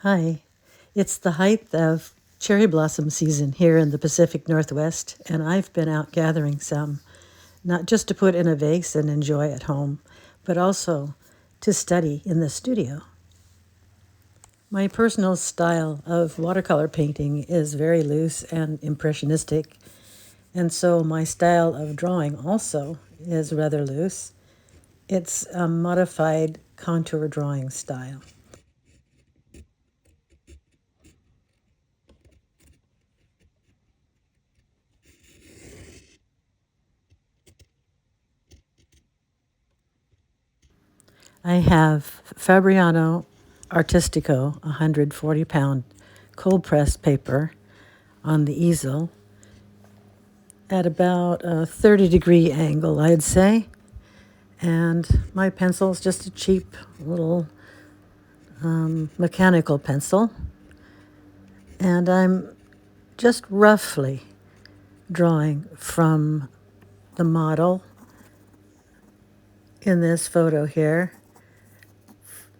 Hi, it's the height of cherry blossom season here in the Pacific Northwest, and I've been out gathering some, not just to put in a vase and enjoy at home, but also to study in the studio. My personal style of watercolor painting is very loose and impressionistic, and so my style of drawing also is rather loose. It's a modified contour drawing style. I have Fabriano Artistico 140-pound cold pressed paper on the easel at about a 30-degree angle, I'd say. And my pencil is just a cheap little mechanical pencil. And I'm just roughly drawing from the model in this photo here.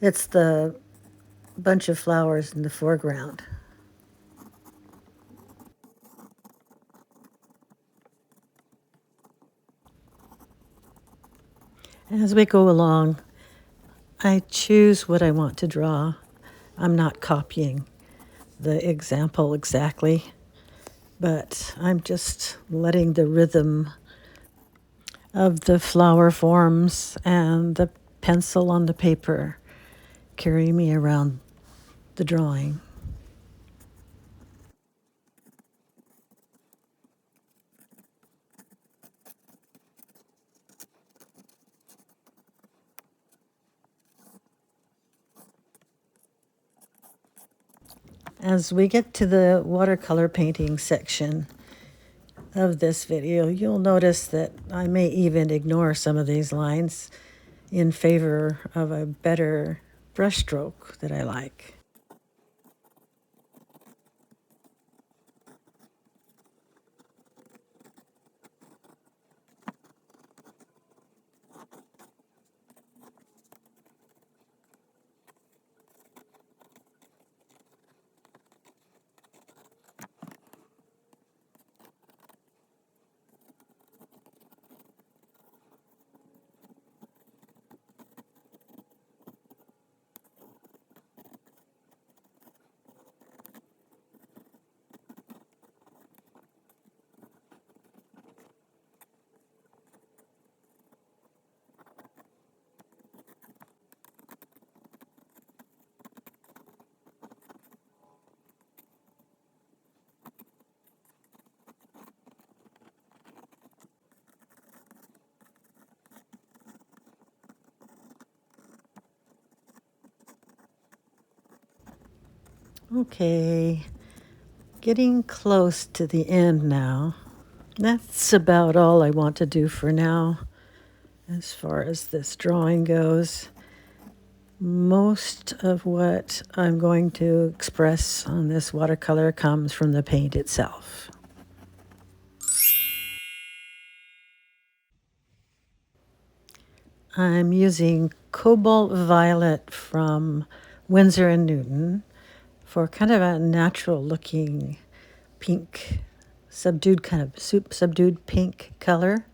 It's the bunch of flowers in the foreground. As we go along, I choose what I want to draw. I'm not copying the example exactly, but I'm just letting the rhythm of the flower forms and the pencil on the paper carry me around the drawing. As we get to the watercolor painting section of this video, you'll notice that I may even ignore some of these lines in favor of a better brushstroke that I like. Okay, getting close to the end now. That's about all I want to do for now as far as this drawing goes. Most of what I'm going to express on this watercolor comes from the paint itself. I'm using Cobalt Violet from Winsor & Newton for kind of a natural looking pink, subdued pink color.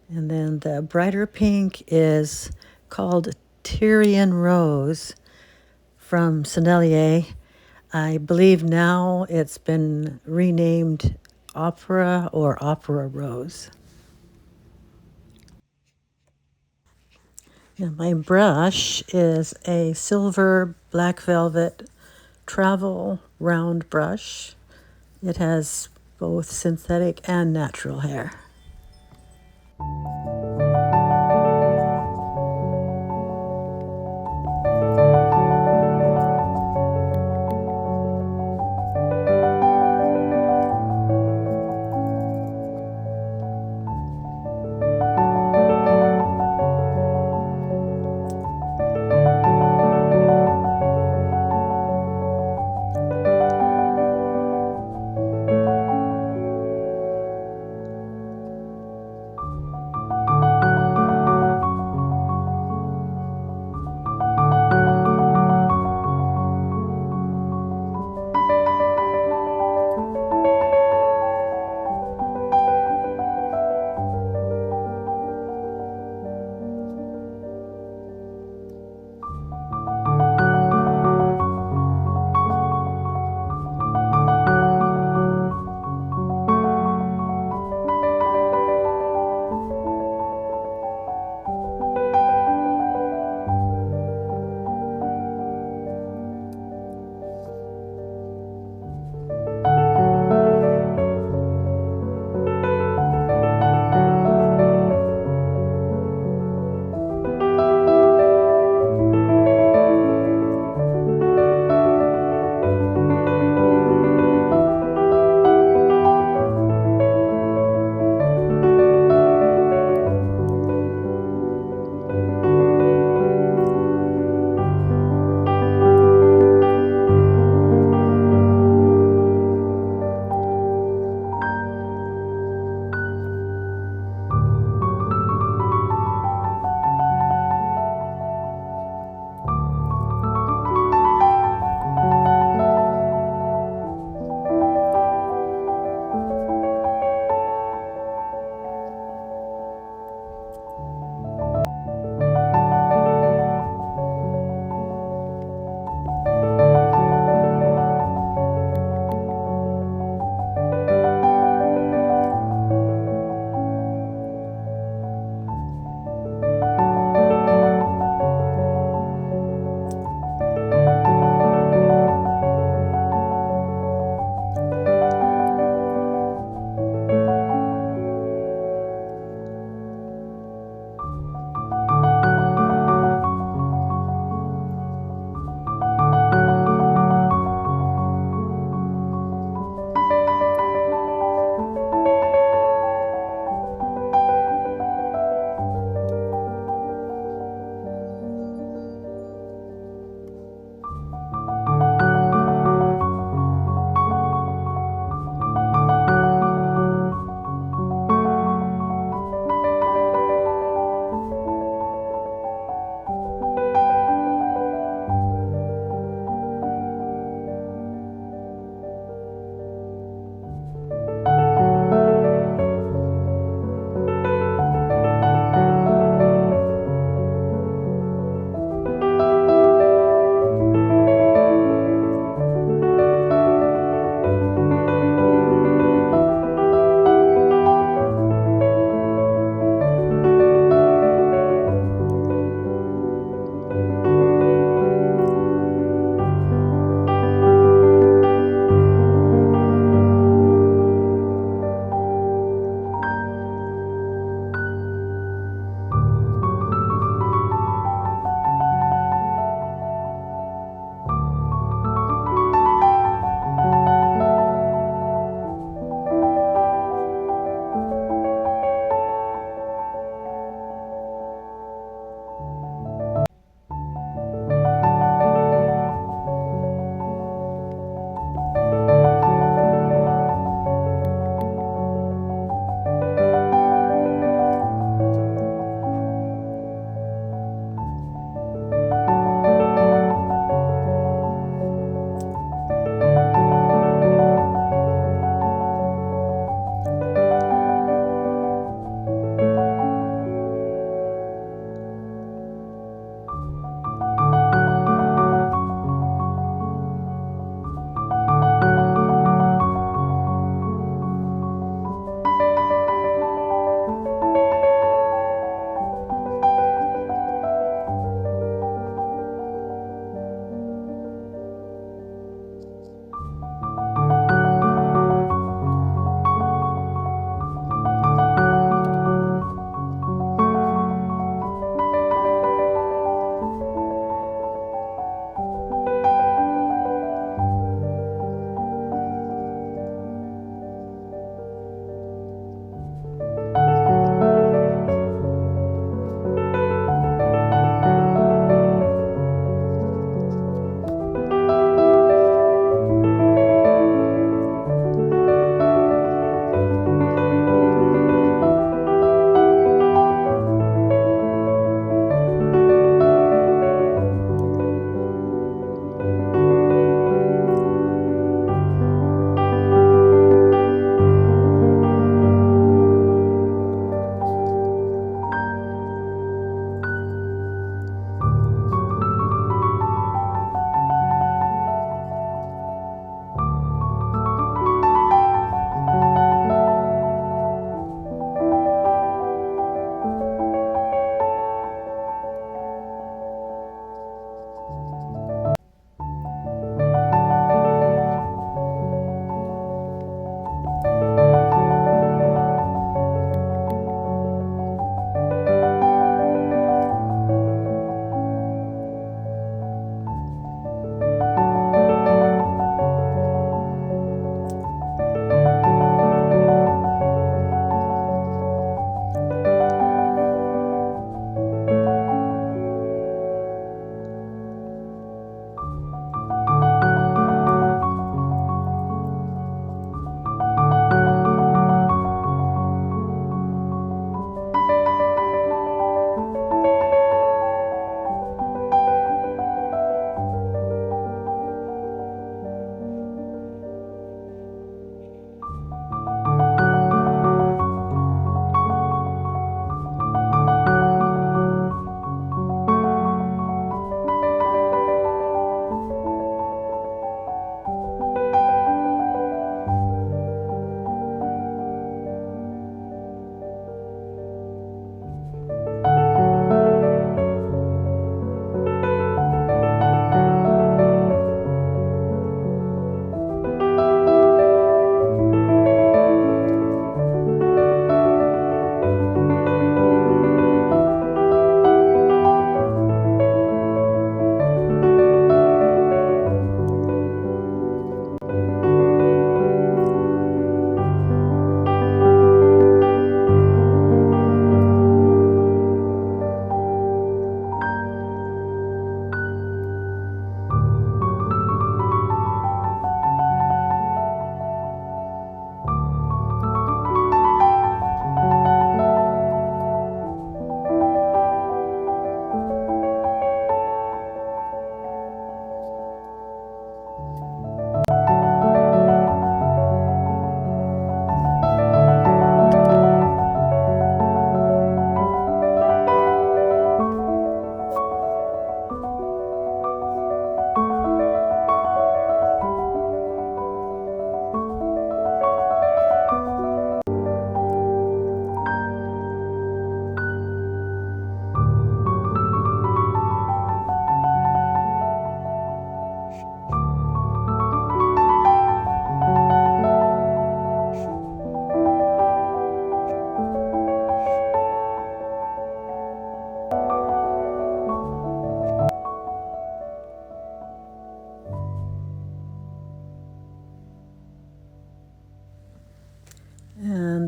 And then the brighter pink is called Tyrian Rose from Sennelier. I believe now it's been renamed Opera or Opera Rose. Now my brush is a silver black velvet travel round brush. It has both synthetic and natural hair.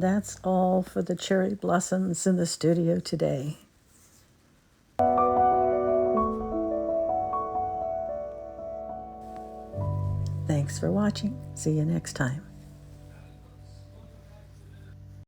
And that's all for the cherry blossoms in the studio today. Thanks for watching. See you next time.